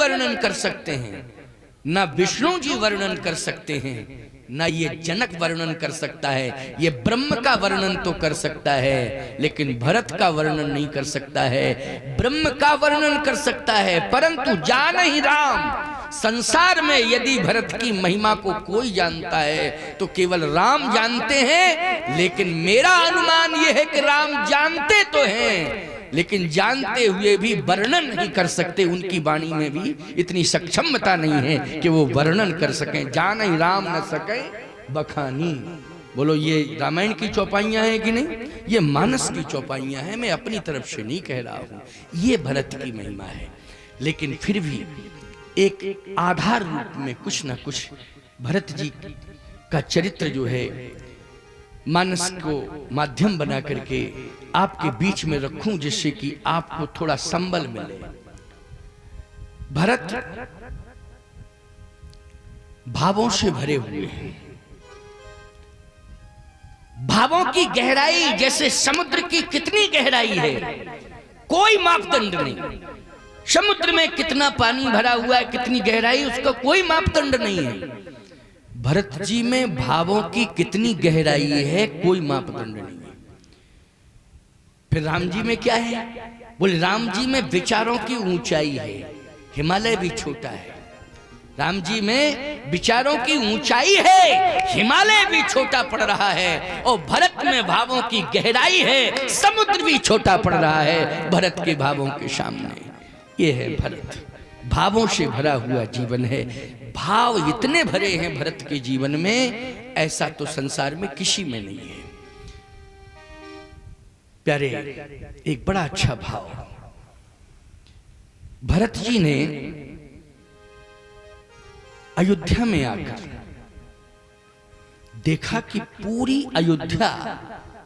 वर्णन कर सकते हैं, ना विष्णु जी वर्णन कर सकते हैं, ना ये जनक वर्णन कर सकता है। ये ब्रह्म का वर्णन तो कर सकता है, लेकिन भरत का वर्णन नहीं कर सकता है। ब्रह्म का वर्णन कर सकता है, परंतु जान ही राम। संसार में यदि भरत की महिमा को कोई जानता है तो केवल राम जानते हैं। लेकिन मेरा अनुमान यह है कि राम जानते तो हैं, लेकिन जानते हुए भी वर्णन नहीं कर सकते। उनकी वाणी में भी इतनी सक्षमता नहीं है कि वो वर्णन कर सकें। जान ही राम न सके बखानी। बोलो, ये रामायण की चौपाइयां हैं कि नहीं? ये मानस की चौपाइयां हैं, मैं अपनी तरफ से नहीं कह रहा हूं। ये भरत की महिमा है, लेकिन फिर भी एक आधार रूप में कुछ ना कुछ भरत जी का चरित्र जो है मानस को माध्यम बना करके आपके बीच में रखूं, जिससे कि आपको थोड़ा संबल मिले। भरत भावों से भरे हुए हैं। भावों की गहराई जैसे समुद्र की कितनी गहराई है, कोई मापदंड नहीं। समुद्र में कितना पानी भरा हुआ है, कितनी गहराई, उसका कोई मापदंड नहीं है। भरत जी में भावों की कितनी गहराई है, कोई मापदंड नहीं है। फिर राम जी में क्या है? बोले, राम जी में विचारों की ऊंचाई है, हिमालय भी छोटा है। राम जी में विचारों की ऊंचाई है, हिमालय भी छोटा पड़ रहा है। और भरत में भावों की गहराई है, समुद्र भी छोटा पड़ रहा है भरत के भावों के सामने। ये है भरत, भावों से भरा हुआ जीवन है। भाव इतने भरे हैं भरत के जीवन में, ऐसा तो संसार में किसी में नहीं है। प्यारे, एक बड़ा अच्छा भाव भरत जी ने अयोध्या में आकर देखा कि पूरी अयोध्या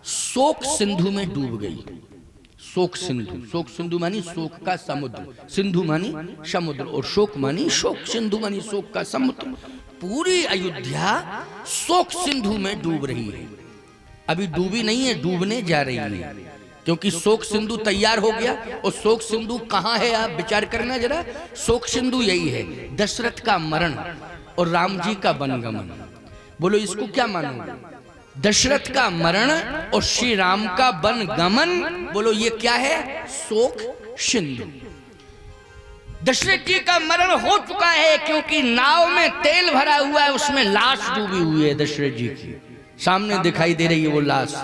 शोक सिंधु में डूब गई। शोक सिंधु, शोक सिंधु मानी शोक का समुद्र, सिंधु मानी समुद्र, और शोक मानी शोक, सिंधु मानी शोक का समुद्र। पूरी अयोध्या शोक सिंधु में डूब रही है। अभी डूबी नहीं है, डूबने जा रही है, क्योंकि शोक सिंधु तैयार हो गया। और शोक सिंधु कहां है, आप विचार करना जरा। शोक सिंधु यही है, दशरथ का मरण और राम जी का वनगमन। बोलो, इसको क्या मानोगे? दशरथ का मरण और श्री राम का वनगमन, बोलो ये क्या है? शोक सिंधु। दशरथ जी का मरण हो चुका है, क्योंकि नाव में तेल भरा हुआ है, उसमें लाश डूबी हुई है दशरथ जी की। सामने दिखाई दे रही है वो लाश।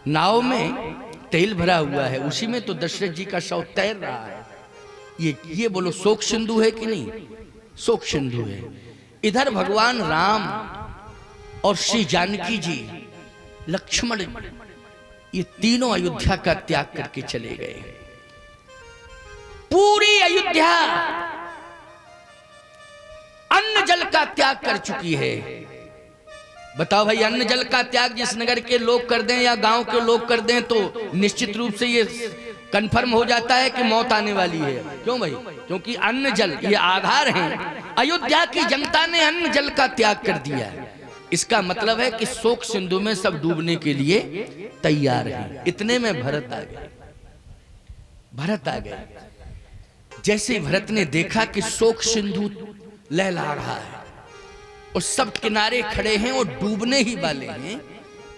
नाव में तेल भरा हुआ है, उसी में तो दशरथ जी का शव तैर रहा है। ये बोलो शोक सिंधु है कि नहीं? शोक सिंधु है। इधर भगवान राम और श्री जानकी जी, लक्ष्मण, ये तीनों अयोध्या का त्याग करके चले गए। पूरी अयोध्या अन्न जल का त्याग कर चुकी है। बताओ भाई, अन्न जल का त्याग जिस नगर के लोग कर दें या गांव के लोग कर दें तो निश्चित रूप से ये कंफर्म हो जाता है कि मौत आने वाली है। क्यों भाई? क्योंकि अन्न जल ये आधार हैं। अयोध्या की जनता ने अन्न जल का त्याग कर दिया है। इसका मतलब है कि शोक सिंधु में सब डूबने के लिए तैयार हैं। इतने में भरत आ गए। भरत आ गए। जैसे भरत ने देखा कि शोक सिंधु लहला रहा है और सब किनारे खड़े हैं और डूबने ही वाले हैं,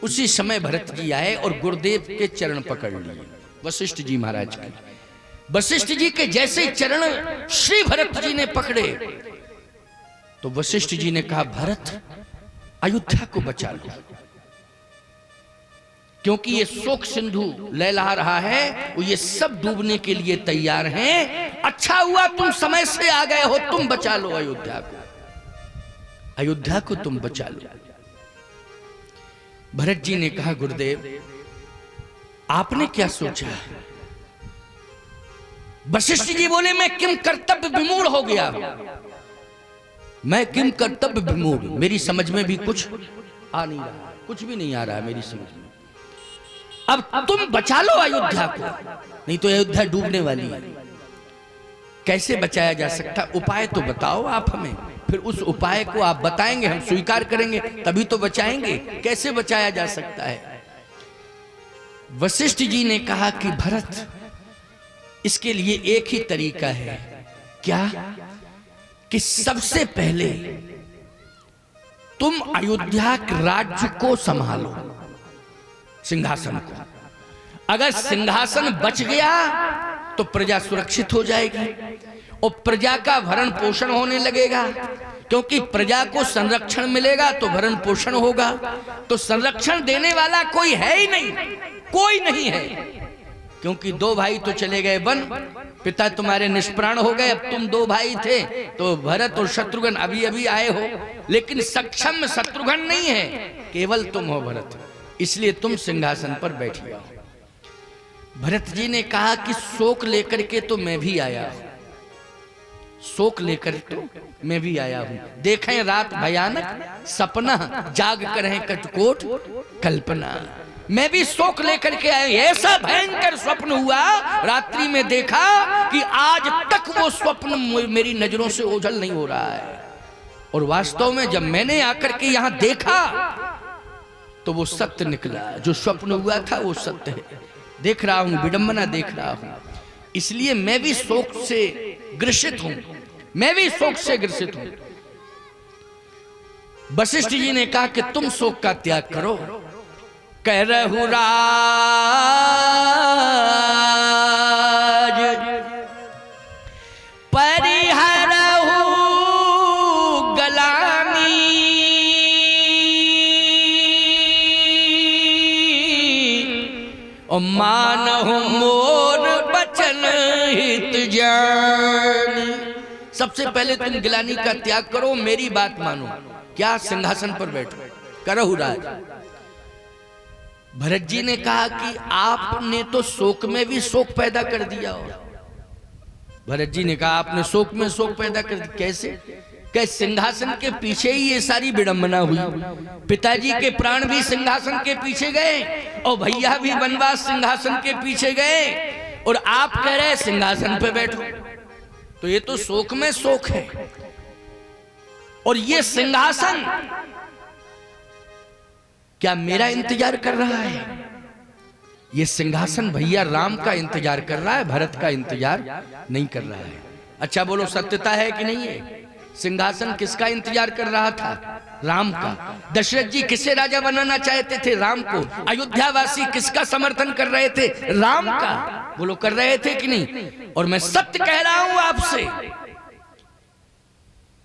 उसी समय भरत जी आए और गुरुदेव के चरण पकड़ लिए, वशिष्ठ जी महाराज के। वशिष्ठ जी के जैसे चरण श्री भरत जी ने पकड़े तो वशिष्ठ जी ने कहा, भरत अयोध्या को बचा लो, क्योंकि ये शोक सिंधु लहला रहा है, वो ये सब डूबने के लिए तैयार हैं। अच्छा हुआ तुम समय से आ गए हो, तुम बचा लो अयोध्या को, अयोध्या को तुम बचा लो। भरत जी ने कहा, गुरुदेव आपने क्या सोचा? वशिष्ठ जी बोले, मैं किम कर्तव्य विमूढ़ हो गया। मैं किम कर्तव्य विमूढ़, मेरी समझ में भी कुछ आ नहीं रहा, कुछ भी नहीं आ रहा मेरी समझ में। अब तुम बचा लो अयोध्या को, नहीं तो अयोध्या डूबने वाली है। कैसे बचाया जा सकता? उपाय तो बताओ आप हमें, फिर उस उपाय को आप बताएंगे, हम स्वीकार करेंगे, तभी तो बचाएंगे। कैसे बचाया जा सकता है? वशिष्ठ जी ने कहा कि भरत, इसके लिए एक ही तरीका है। क्या? कि सबसे पहले तुम अयोध्या के राज्य को संभालो, सिंहासन को। अगर सिंहासन बच गया तो प्रजा सुरक्षित हो जाएगी और प्रजा का भरण पोषण होने लगेगा, क्योंकि प्रजा को संरक्षण मिलेगा तो भरण पोषण होगा। तो संरक्षण देने वाला कोई है ही नहीं, कोई नहीं है, क्योंकि दो भाई तो चले गए वन, पिता तुम्हारे निष्प्राण हो गए। अब तुम दो भाई थे तो भरत और शत्रुघ्न अभी अभी आए हो, लेकिन सक्षम शत्रुघ्न नहीं है, केवल तुम हो भरत, इसलिए तुम सिंहासन पर बैठ जाओ। भरत जी ने कहा कि शोक लेकर के तो मैं भी आया हूं, शोक लेकर तो मैं भी आया हूं। देखें रात भयानक सपना, जाग कर है कटकोट कल्पना। मैं भी शोक लेकर के आया, ऐसा भयंकर स्वप्न हुआ रात्रि में, देखा कि आज तक वो स्वप्न मेरी नजरों से ओझल नहीं हो रहा है। और वास्तव में जब मैंने आकर के यहां देखा तो वो सत्य निकला, जो स्वप्न हुआ था वो सत्य है। देख रहा हूं, विडंबना देख रहा हूं, इसलिए मैं भी शोक से ग्रसित हूं, मैं भी शोक से ग्रसित हूं। वशिष्ठ जी ने कहा कि तुम शोक का त्याग करो। कह रहु राज परिहरहु गलानी, और मानहु मोर बचन हित जान। सबसे पहले तुम गिलानी का त्याग करो, मेरी बात मानो, क्या सिंहासन पर बैठो, करहु राज। भरत जी ने कहा कि आपने तो शोक में भी शोक पैदा कर दिया हो। भरत जी ने कहा आपने शोक में शोक पैदा कर दिया, कैसे? कि सिंहासन के पीछे ही ये सारी विडंबना हुई। पिताजी के प्राण भी सिंहासन के पीछे गए और भैया भी वनवास सिंहासन के पीछे गए, और आप कह रहे सिंहासन पे बैठो, तो ये तो शोक में शोक है। और ये सिंहासन क्या मेरा इंतजार कर रहा है? ये सिंहासन भैया राम का इंतजार कर रहा है, भरत का इंतजार नहीं कर रहा है। अच्छा बोलो, सत्यता है कि नहीं है? सिंहासन किसका इंतजार कर रहा था? राम का। दशरथ जी किसे राजा बनाना चाहते थे? राम को। अयोध्यावासी किसका समर्थन कर रहे थे? राम का। बोलो, कर रहे थे कि नहीं? और मैं सत्य कह रहा हूं आपसे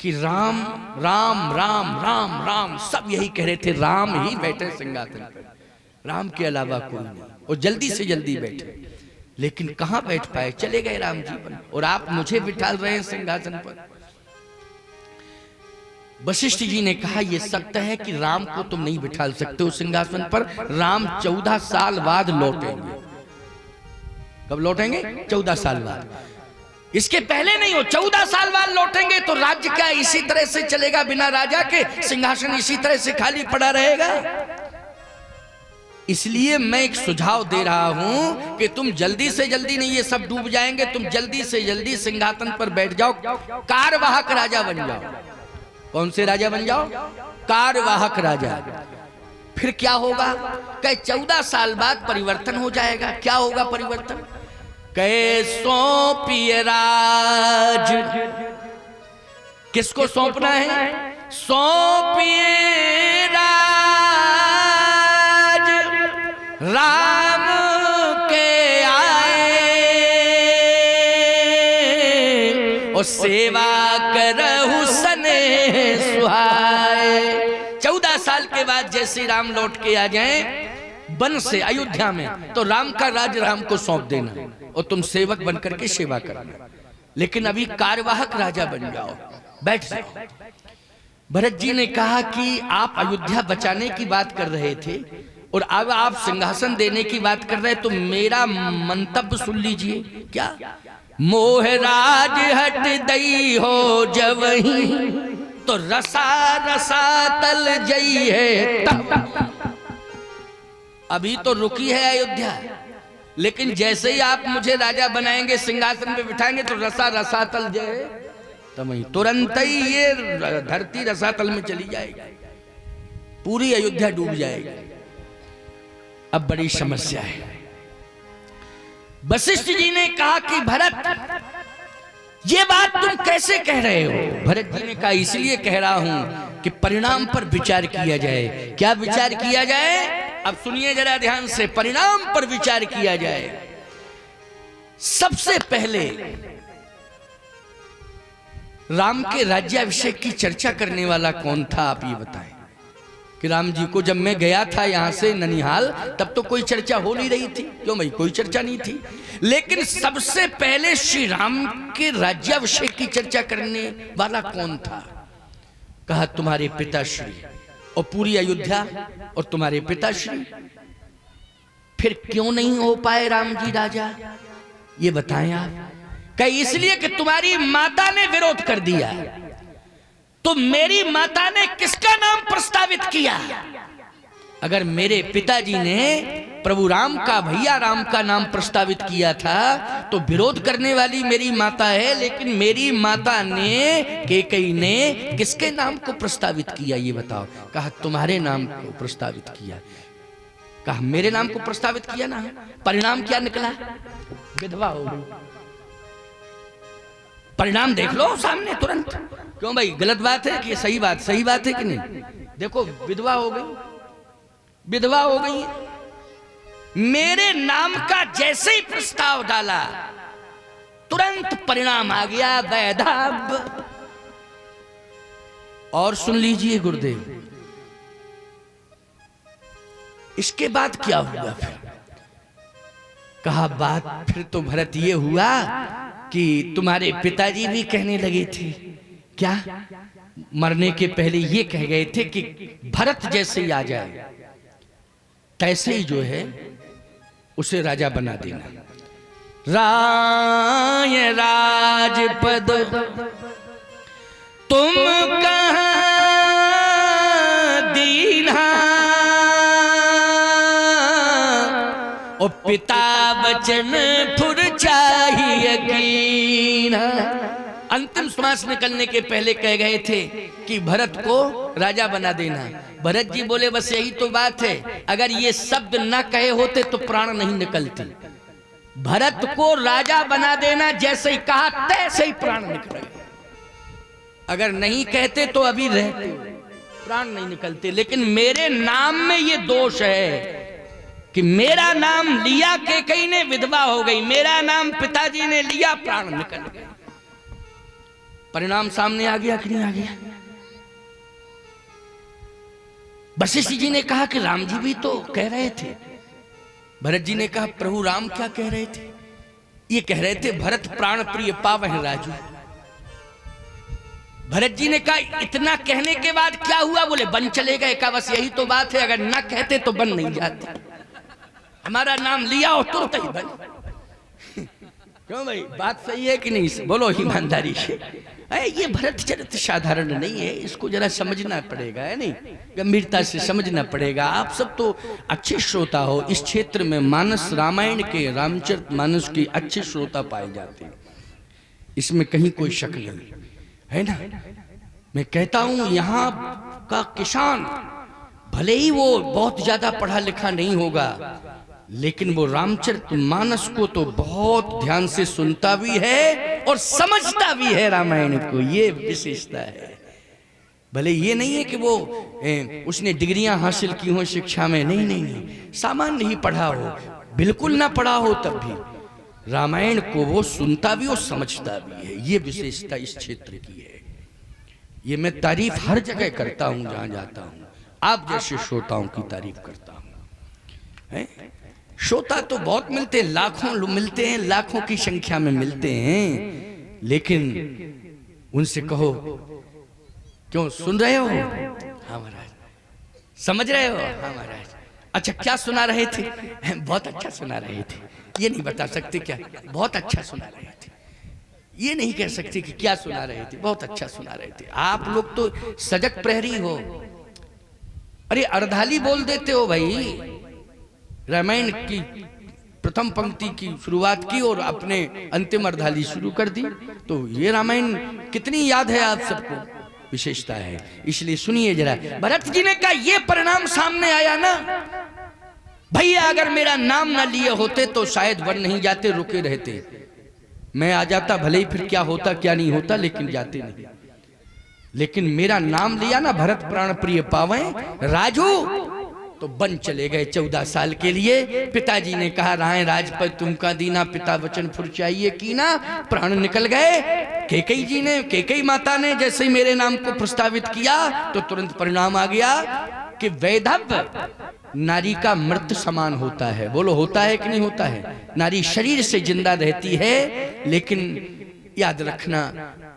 कि राम राम राम राम राम सब यही कह रहे थे, राम ही बैठे सिंहासन पर, राम के अलावा कोई नहीं, और जल्दी से जल्दी बैठे। लेकिन कहां बैठ पाए, चले गए राम जी बन, और आप मुझे बिठा रहे हैं सिंहासन पर। वशिष्ठ जी ने कहा यह सत्य है कि राम को तुम नहीं बिठा सकते हो सिंहासन पर, राम 14 साल बाद लौटेंगे। कब लौटेंगे? 14 साल बाद। इसके पहले नहीं हो, 14 साल बाद लौटेंगे तो राज्य क्या इसी तरह से चलेगा बिना राजा के? सिंहासन इसी तरह से खाली पड़ा रहेगा? इसलिए मैं एक सुझाव दे रहा हूं कि तुम जल्दी से जल्दी नहीं, ये सब डूब जाएंगे, तुम जल्दी से जल्दी सिंहासन पर बैठ जाओ, कारवाहक राजा बन जाओ। कौन से राजा बन जाओ? कारवाहक राजा। फिर क्या होगा? कहे 14 साल बाद परिवर्तन हो जाएगा। क्या होगा परिवर्तन? कहे सौंपिए राज। किसको सौंपना है? सौंपिए राज राम के आए, और सेवा करहु सने सुहाए। 14 साल के बाद जैसे राम लौट के आ जाएं वन से अयोध्या में, तो राम का राज राम को सौंप देना और तुम सेवक बनकर के सेवा करना। लेकिन अभी कार्यवाहक राजा बन जाओ, बैठ जाओ। भरत जी ने कहा कि आप अयोध्या बचाने की बात कर रहे थे और अब आप सिंहासन देने की बात कर रहे हैं, तो मेरा मंतव्य सुन लीजिए। क्या? मोह राज हट दई हो जवहीं, तो रसा रसा तल जई है तब। अभी तो रुकी है अयोध्या, लेकिन जैसे ही आप मुझे राजा बनाएंगे, सिंहासन पे बिठाएंगे, तो रसा रसातल जाए तो वहीं तुरंत ही ये धरती रसातल में चली जाएगी, पूरी अयोध्या डूब जाएगी। अब बड़ी समस्या है। वशिष्ठ जी ने कहा कि भरत, ये बात तुम कैसे कह रहे हो? भरत जी ने कहा इसलिए कह रहा हूं कि परिणाम पर विचार किया जाए। क्या विचार किया जाए? अब सुनिए जरा ध्यान से, परिणाम पर विचार किया जाए। सबसे पहले राम के राज्याभिषेक की चर्चा करने वाला कौन था, आप ये बताएं। कि राम जी को जब मैं गया था यहां से ननिहाल, तब तो कोई चर्चा हो नहीं रही थी, क्यों भाई, कोई चर्चा नहीं थी। लेकिन सबसे पहले श्री राम के राज्याभिषेक की चर्चा करने वाला कौन था? कहा तुम्हारे पिताश्री और पूरी अयोध्या और तुम्हारे पिताश्री। फिर क्यों नहीं हो पाए राम जी राजा, ये बताएं आप। कहीं इसलिए कि तुम्हारी माता ने विरोध कर दिया। तो मेरी माता ने किसका नाम प्रस्तावित किया? अगर मेरे पिताजी ने प्रभु राम का, भैया राम का नाम प्रस्तावित किया था तो विरोध करने वाली मेरी माता है। लेकिन मेरी माता ने, कैकेयी ने किसके नाम को प्रस्तावित किया, ये बताओ। कहा तुम्हारे नाम को प्रस्तावित किया। कहा मेरे नाम को प्रस्तावित किया ना। परिणाम क्या निकला? विधवा हो गई। परिणाम देख लो सामने तुरंत। क्यों भाई, गलत बात है कि सही बात? सही बात है कि नहीं? देखो विधवा हो गई, विधवा हो गई। मेरे नाम का जैसे ही प्रस्ताव डाला तुरंत परिणाम आ गया, वैधाब। और सुन लीजिए गुरुदेव, इसके बाद क्या हुआ फिर? कहा बात फिर तो भरत ये हुआ कि तुम्हारे पिताजी भी कहने लगे थे। क्या? मरने के पहले ये कह गए थे कि भरत जैसे ही आ जाए तैसे ही जो है उसे राजा बना देना। राय राजपद तुम कहां दीना, और पिता वचन फुर चाहिए कीना। अंतिम श्वास निकलने के पहले कह गए थे कि भरत को राजा बना देना। भरत जी बोले बस यही तो बात है, अगर ये शब्द न कहे होते तो प्राण नहीं निकलते। भरत को राजा बना देना जैसे ही कहा तैसे ही प्राण निकल गए। अगर नहीं कहते तो अभी रहते, प्राण नहीं निकलते। लेकिन मेरे नाम में ये दोष है कि मेरा नाम लिया कैकेयी ने, विधवा हो गई। मेरा नाम पिताजी ने लिया, प्राण निकल गए। परिणाम सामने आ गया कि नहीं आ गया? वशिष्ठ जी ने कहा कि राम जी भी तो कह रहे थे। भरत जी ने कहा प्रभु राम क्या कह रहे थे? ये कह रहे थे भरत प्राण प्रिय पावह राजू। भरत जी ने कहा इतना कहने के बाद क्या हुआ? बोले बन चले गए। कहा बस यही तो बात है, अगर ना कहते तो बन नहीं जाते। हमारा नाम लिया हो तुरंत ही बन। क्यों भाई, बात सही है कि नहीं? बोलो ईमानदारी से। ये भरत चरित्र साधारण नहीं है, इसको जरा समझना पड़ेगा, है नहीं? गंभीरता से समझना पड़ेगा। आप सब तो अच्छे श्रोता हो। इस क्षेत्र में मानस रामायण के, रामचरित मानस के अच्छे श्रोता पाए जाते हैं, इसमें कहीं कोई शक नहीं है ना। मैं कहता हूं यहाँ का किसान भले ही वो बहुत ज्यादा पढ़ा लिखा नहीं होगा, लेकिन वो रामचरित मानस को तो बहुत ध्यान से सुनता भी है और समझता भी है रामायण को। ये विशेषता है। भले ये नहीं है कि वो उसने डिग्रियां हासिल की हो शिक्षा में, नहीं नहीं नहीं, सामान्य ही पढ़ा हो, बिल्कुल ना पढ़ा हो, तब भी रामायण को वो सुनता भी और समझता भी है। ये विशेषता इस क्षेत्र की है। ये मैं तारीफ हर जगह करता हूं जहां जाता हूं, आप जैसे श्रोताओं की तारीफ करता हूं। श्रोता तो बहुत मिलते हैं, लाखों लोग मिलते हैं, लाखों की संख्या में मिलते हैं, लेकिन उनसे कहो क्यों सुन रहे हो? हाँ महाराज। समझ रहे हो? हाँ महाराज। अच्छा क्या सुना रहे थे? बहुत अच्छा सुना रहे थे। ये नहीं बता सकते क्या? बहुत अच्छा सुना रहे थे। ये नहीं कह सकते कि क्या सुना रहे थे, बहुत अच्छा सुना रहे थे। आप लोग तो सजग प्रहरी हो। अरे अर्धाली बोल देते हो भाई। रामायण की प्रथम पंक्ति की शुरुआत की और अपने अंतिम अर्धाली शुरू कर दी। तो ये रामायण कितनी याद है आप सबको, विशेषता है। इसलिए सुनिए जरा। भरत जी ने कहा ये परिणाम सामने आया ना भैया, अगर मेरा नाम ना लिए होते तो शायद वन नहीं जाते, रुके रहते। मैं आ जाता, भले ही फिर क्या होता क्या नहीं होता, लेकिन जाते नहीं। लेकिन मेरा नाम लिया ना, भरत प्राण प्रिय पावे राजू, तो बन चले गए 14 साल के लिए। पिताजी ने कहा राय राजपद तुमका दीना, पिता वचन फुरचाइए कीना, प्राण निकल गए। कैकेयी जी ने, कैकेयी माता ने जैसे ही मेरे नाम को प्रस्तावित किया तो तुरंत परिणाम आ गया कि वैधव्य नारी का मृत समान होता है। बोलो होता है कि नहीं होता है? नारी शरीर से जिंदा रहती है, लेकिन याद रखना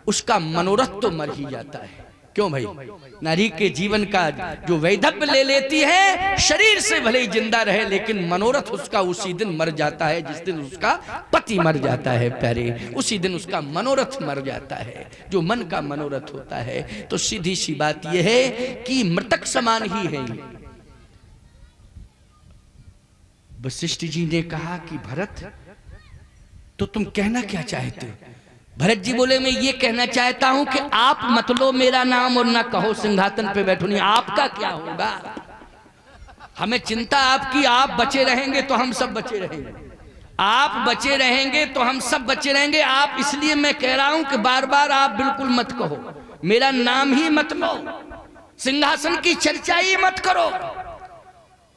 उसका मनोरथ तो मर ही जाता है। क्यों भाई? नारी के जीवन का जो वैधव्य ले लेती है, शरीर से भले ही जिंदा रहे, लेकिन मनोरथ उसका उसी दिन मर जाता है जिस दिन उसका पति मर जाता है प्यारे, उसी दिन उसका मनोरथ मर जाता है, जो मन का मनोरथ होता है। तो सीधी सी बात यह है कि मृतक समान ही है। वशिष्ठ जी ने कहा कि भरत तो तुम कहना क्या चाहते हो? भरत जी बोले मैं ये कहना चाहता हूं कि आप मत लो मेरा नाम और ना कहो सिंहासन पे बैठो। नहीं, आपका क्या होगा? हमें चिंता आपकी, आप बचे रहेंगे तो हम सब बचे रहेंगे, आप बचे रहेंगे तो हम सब बचे रहेंगे। आप, इसलिए मैं कह रहा हूं कि बार बार आप बिल्कुल मत कहो, मेरा नाम ही मत लो, सिंहासन की चर्चा ही मत करो,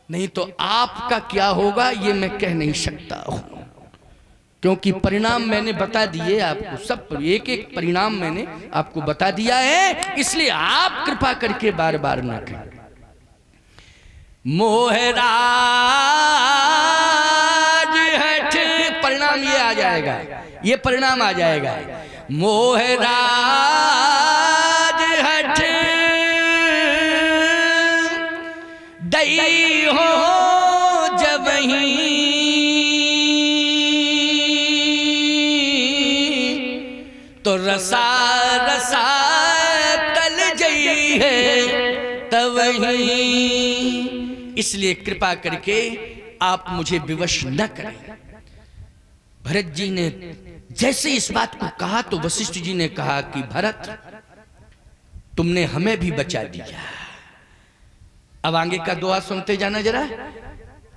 नहीं तो आपका क्या होगा ये मैं कह नहीं सकता हूं। क्योंकि परिणाम मैंने बता दिए आपको, सब एक एक परिणाम मैंने आपको बता दिया है, इसलिए आप कृपा करके बार बार ना कहें। मोहराज हठ, परिणाम ये आ जाएगा, ये परिणाम आ जाएगा। मोहराज हठ दई हो जब ही तो रसा रसा तल जई है तब ही। इसलिए कृपा करके आप मुझे विवश न करें। भरत जी ने जैसे इस बात को कहा तो वशिष्ठ जी ने कहा कि भरत तुमने हमें भी बचा दिया। अब आगे का दुआ सुनते जाना जरा।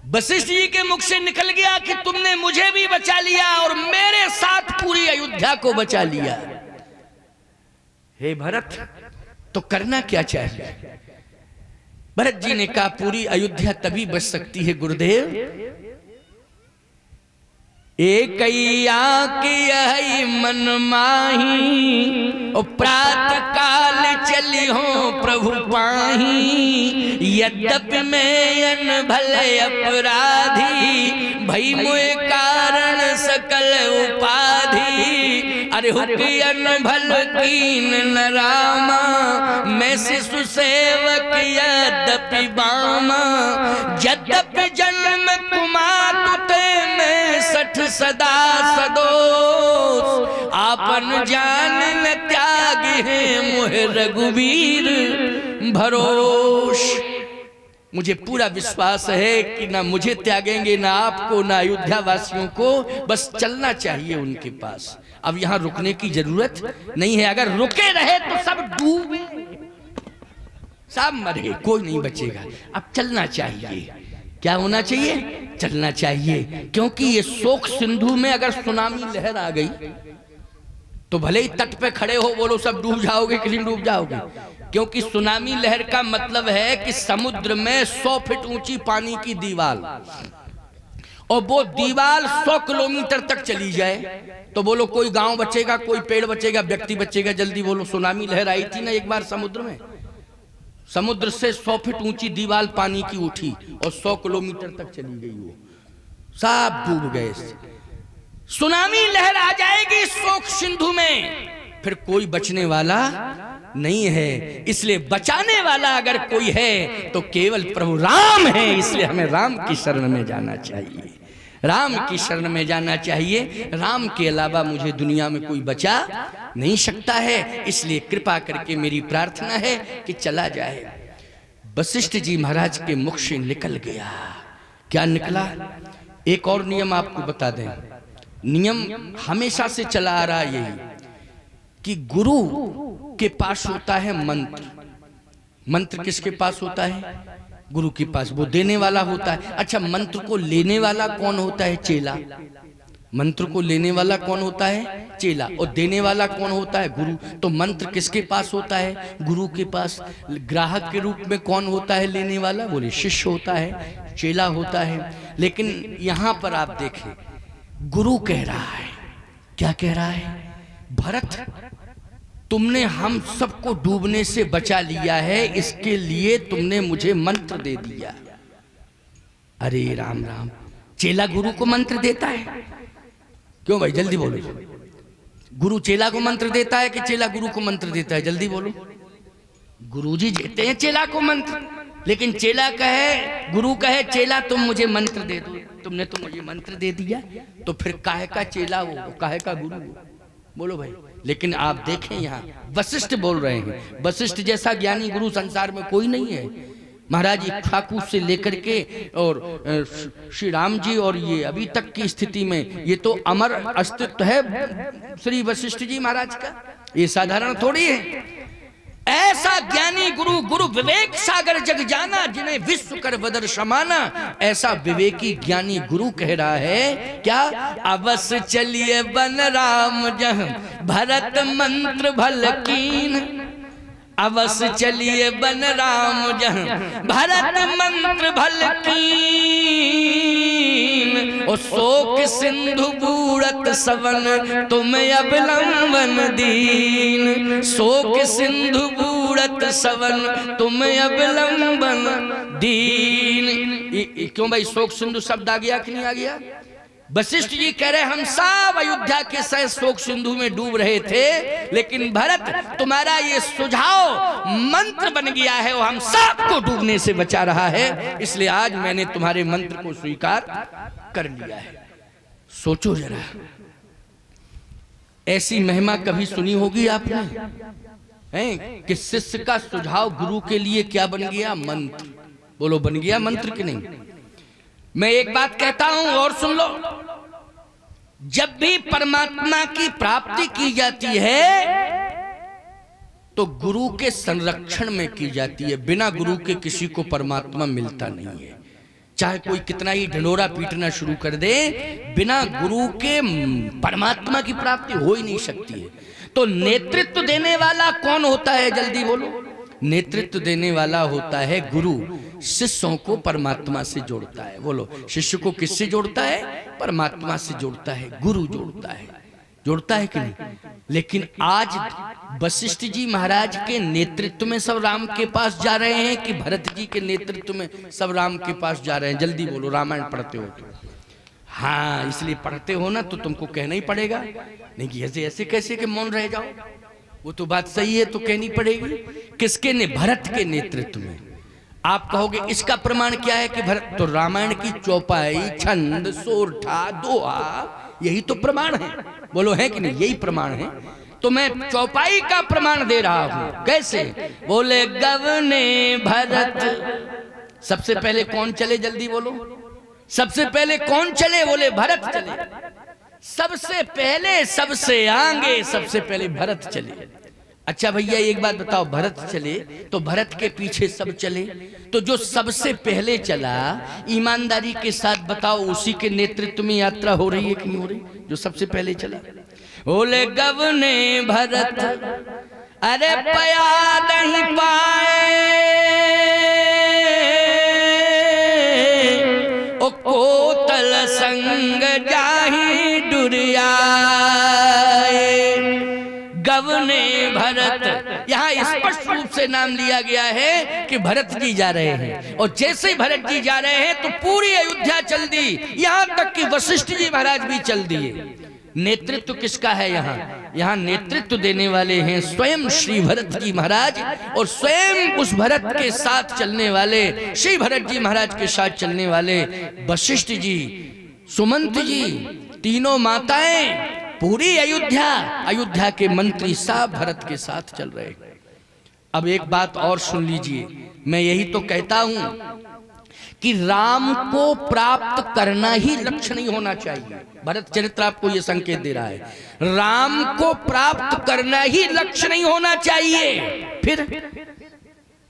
वशिष्ठ जी के मुख से निकल गया कि तुमने मुझे भी बचा लिया और मेरे साथ पूरी अयोध्या को बचा लिया। हे भरत तो करना क्या चाहिए? भरत जी ने कहा पूरी अयोध्या तभी बच सकती है गुरुदेव, एकैया की यही मन माही और प्रात काल चली हो प्रभु पाही। यद्यपि मैं अन भले अपराधी भई मोए कारण सकल उपाधि। अरे हुकियन भल कीन न रामा मैं शिशु सेवक यद्यपि बामा। यद्यपि जन्म कुमार तुते मैं सठ सदा सदोष। आपन जान न त्याग है मोह रघुवीर भरोश। मुझे पूरा विश्वास है कि ना मुझे त्यागेंगे, ना आपको, ना अयोध्या वासियों को। बस चलना चाहिए उनके पास। अब यहाँ रुकने की जरूरत नहीं है। अगर रुके रहे तो सब डूबे, सब मरे, कोई नहीं बचेगा। अब चलना चाहिए। क्या होना चाहिए? चलना चाहिए। क्योंकि ये शोक सिंधु में अगर सुनामी लहर आ गई तो भले ही तट पे खड़े हो बोलो सब डूब जाओगे कि नहीं डूब जाओगे। क्योंकि सुनामी लहर का मतलब है कि समुद्र में 100 फीट ऊंची पानी की दीवार, और वो दीवार 100 किलोमीटर तक चली जाए तो बोलो कोई गांव बचेगा, कोई पेड़ बचेगा, व्यक्ति बचेगा? जल्दी बोलो। सुनामी लहर आई थी ना एक बार समुद्र में, समुद्र से 100 फीट ऊंची दीवार पानी की उठी और 100 किलोमीटर तक चली गई, वो सब डूब गए। सुनामी लहर आ जाएगी शोक सिंधु में, फिर कोई बचने वाला नहीं है। इसलिए बचाने वाला अगर कोई है तो केवल प्रभु राम है। इसलिए हमें राम की शरण में जाना चाहिए, राम की शरण में जाना चाहिए। राम के अलावा मुझे दुनिया में कोई बचा नहीं सकता है। इसलिए कृपा करके मेरी प्रार्थना है कि चला जाए। वशिष्ठ जी महाराज के मुख से निकल गया। क्या निकला? एक और नियम आपको बता दें। नियम हमेशा से चला आ रहा यही कि गुरु के पास होता है मंत्र। मंत्र किसके पास होता है? गुरु के पास। वो देने वाला होता है। अच्छा, मंत्र को लेने वाला कौन होता है? चेला। मंत्र को लेने वाला कौन होता है? चेला। और देने वाला कौन होता है? गुरु। तो मंत्र किसके पास होता है? गुरु के पास। ग्राहक के रूप में कौन होता है लेने वाला? बोले शिष्य होता है, चेला होता है। लेकिन यहां पर आप देखें, गुरु कह रहा है, क्या कह रहा है? भरत, तुमने हम सबको डूबने से बचा लिया है, इसके लिए तुमने मुझे मंत्र दे दिया। अरे राम राम, चेला गुरु को मंत्र देता है? क्यों भाई, जल्दी बोलो। गुरु चेला को मंत्र देता है कि चेला गुरु को मंत्र देता है? जल्दी बोलो। गुरुजी देते हैं चेला को मंत्र, लेकिन चेला कहे, गुरु कहे चेला तुम मुझे मंत्र दे दो, तुमने तो मुझे मंत्र दे दिया, तो फिर काहे का चेला वो, काहे का गुरु वो? बोलो भाई। लेकिन आप देखें यहाँ वशिष्ठ बोल रहे हैं, वशिष्ठ जैसा ज्ञानी गुरु संसार में कोई नहीं है। महाराज इक्ष्वाकु से लेकर के और श्री राम जी और ये अभी तक की स्थिति में ये तो अमर अस्तित्व है श्री वशिष्ठ जी महाराज का, ये साधारण थोड़ी है। ऐसा ज्ञानी गुरु, गुरु विवेक सागर जग जाना, जिन्हें विश्व कर बदर समाना, ऐसा विवेकी ज्ञानी गुरु कह रहा है क्या? अवश्य चलिए बन राम जह भरत मंत्र भल कीन, अवश्य चलिए बन राम जह भरत मंत्र भल कीन, और शोक सिंधु बूढ़त सवन तुम अवलंबन दीन, शोक सिंधु बूढ़त सवन तुम अवलंबन दीन। क्यों भाई शोक सिंधु शब्द आ गया कि नहीं आ गया? वशिष्ठ जी कह रहे हम सब अयोध्या के सह शोक सिंधु में डूब रहे थे, लेकिन भरत तुम्हारा ये सुझाव मंत्र बन गया है, वो हम सबको डूबने से बचा रहा है, इसलिए आज मैंने तुम्हारे मंत्र को स्वीकार कर लिया है। सोचो जरा, ऐसी महिमा कभी सुनी होगी आपने? हैं कि शिष्य का सुझाव गुरु के लिए क्या बन गया? मंत्र। बोलो बन गया मंत्र कि नहीं? मैं एक बात कहता हूं और सुन लो, जब भी परमात्मा की प्राप्ति की जाती है तो गुरु के संरक्षण में की जाती है। बिना गुरु के किसी को परमात्मा मिलता नहीं है, चाहे कोई कितना ही ढिंढोरा पीटना शुरू कर दे, बिना गुरु के परमात्मा की प्राप्ति हो ही नहीं सकती है। तो नेतृत्व देने वाला कौन होता है? जल्दी बोलो। नेतृत्व देने वाला होता है गुरु, शिष्यों को परमात्मा से जोड़ता है। बोलो, शिष्य को किससे जोड़ता है? परमात्मा से जोड़ता है, गुरु जोड़ता है। जोड़ता है कि नहीं? लेकिन आज वशिष्ठ जी महाराज के नेतृत्व में सब राम के पास जा रहे हैं कि भरत जी के नेतृत्व में सब राम के पास जा रहे हैं? जल्दी बोलो। रामायण पढ़ते हो तो? हाँ, इसलिए पढ़ते हो ना, तो तुमको कहना ही पड़ेगा। नहीं कि ऐसे ऐसे कैसे कि मौन रह जाओ, वो तो बात सही है, तो कहनी पड़ेगी। किसके ने? भरत के नेतृत्व में। आप कहोगे इसका प्रमाण क्या है कि भरत? तो रामायण की चौपाई, छंद, सोरठा, दोहा, यही तो प्रमाण है। बोलो है कि नहीं? यही प्रमाण है। तो मैं चौपाई का प्रमाण दे रहा हूं। कैसे? बोले गवने भरत। सबसे पहले कौन चले? जल्दी बोलो। सबसे पहले कौन चले? बोले भरत चले। सबसे पहले, सबसे आगे, सबसे पहले भरत चले। अच्छा भैया एक बात बताओ, भरत चले तो भरत के पीछे सब चले, तो जो सबसे पहले चला, ईमानदारी के साथ बताओ, उसी के नेतृत्व में यात्रा हो rही है कि नहीं हो रही? जो सबसे पहले चला। बोले गवने भरत अरे पया नहीं पाए, ओ कोतल संग जाहि डुरियाए। गवने भरत, यहाँ स्पष्ट रूप से नाम लिया गया है कि भरत जी जा रहे हैं, और जैसे ही भरत जी जा रहे हैं तो पूरी अयोध्या चल दी, यहाँ तक कि वशिष्ठ जी महाराज भी चल दिए। नेतृत्व किसका है यहाँ? यहाँ नेतृत्व देने वाले हैं स्वयं श्री भरत जी महाराज, और स्वयं उस भरत के साथ चलने वाले, श्री भरत जी महाराज के साथ चलने वाले वशिष्ठ जी, सुमंत जी, तीनों माताएं, पूरी अयोध्या के मंत्री सब भरत के साथ चल रहे। अब एक बात और सुन लीजिए, मैं यही तो कहता हूं कि राम को प्राप्त करना ही लक्ष्य नहीं होना चाहिए। भरत चरित्र आपको यह संकेत दे रहा है, राम को प्राप्त करना ही लक्ष्य नहीं होना चाहिए, फिर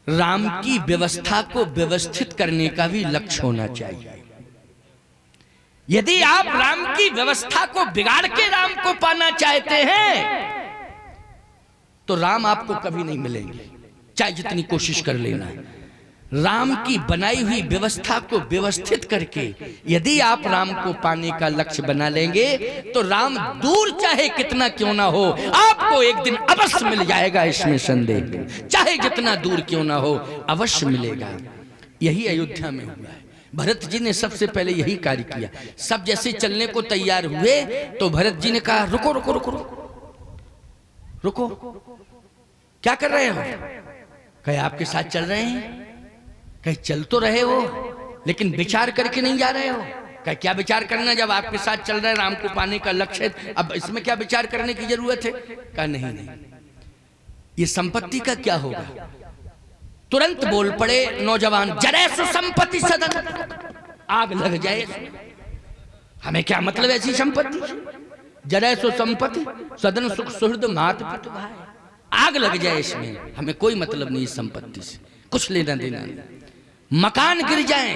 राम की व्यवस्था को व्यवस्थित करने का भी लक्ष्य होना चाहिए। यदि आप राम की व्यवस्था को बिगाड़ के राम को पाना चाहते हैं तो राम आपको कभी नहीं मिलेंगे, चाहे जितनी कोशिश कर लेना। राम की बनाई हुई व्यवस्था को व्यवस्थित करके यदि आप राम को पाने का लक्ष्य बना लेंगे तो राम दूर चाहे कितना क्यों ना हो आपको एक दिन अवश्य मिल जाएगा, इसमें संदेह नहीं। चाहे जितना दूर क्यों ना हो अवश्य मिलेगा। यही अयोध्या में हुआ है। भरत जी ने सबसे पहले यही कार्य किया। सब जैसे चलने को तैयार हुए तो भरत जी ने कहा रुको रुको रुको रुको, क्या कर रहे हो? कहे आपके साथ चल रहे हैं। कहे चल तो रहे हो लेकिन विचार करके नहीं जा रहे हो। कहे क्या विचार करना, जब आपके साथ चल रहे राम को पाने का लक्ष्य है, अब इसमें क्या विचार करने की जरूरत है? कहा नहीं नहीं, ये संपत्ति का क्या होगा? तुरंत बोल पड़े नौजवान, जरे सो संपत्ति सदन, आग लग जाए। हमें क्या मतलब ऐसी संपत्ति? जरे सो संपत्ति सदन सुख सुहृद मात पितु भाई, आग लग जाए इसमें, हमें कोई मतलब नहीं इस संपत्ति से, कुछ लेना देना नहीं। मकान गिर जाए,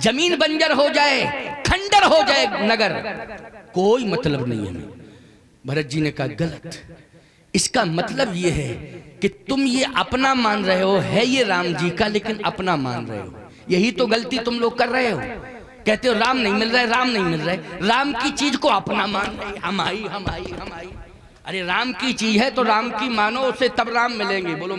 जमीन बंजर हो जाए, खंडर हो जाए नगर, कोई मतलब नहीं हमें। भरत जी ने कहा गलत। इसका मतलब ये है कि तुम ये अपना मान रहे हो, है ये राम जी का लेकिन अपना मान रहे हो। यही तो गलती तुम लोग कर रहे हो। कहते हो राम नहीं मिल रहा है, राम नहीं मिल रहा है, राम की चीज को अपना मान रहे, हम आई हम आई हम आई। अरे राम की चीज है तो राम की मानो, उसे तब राम मिलेंगे। बोलो।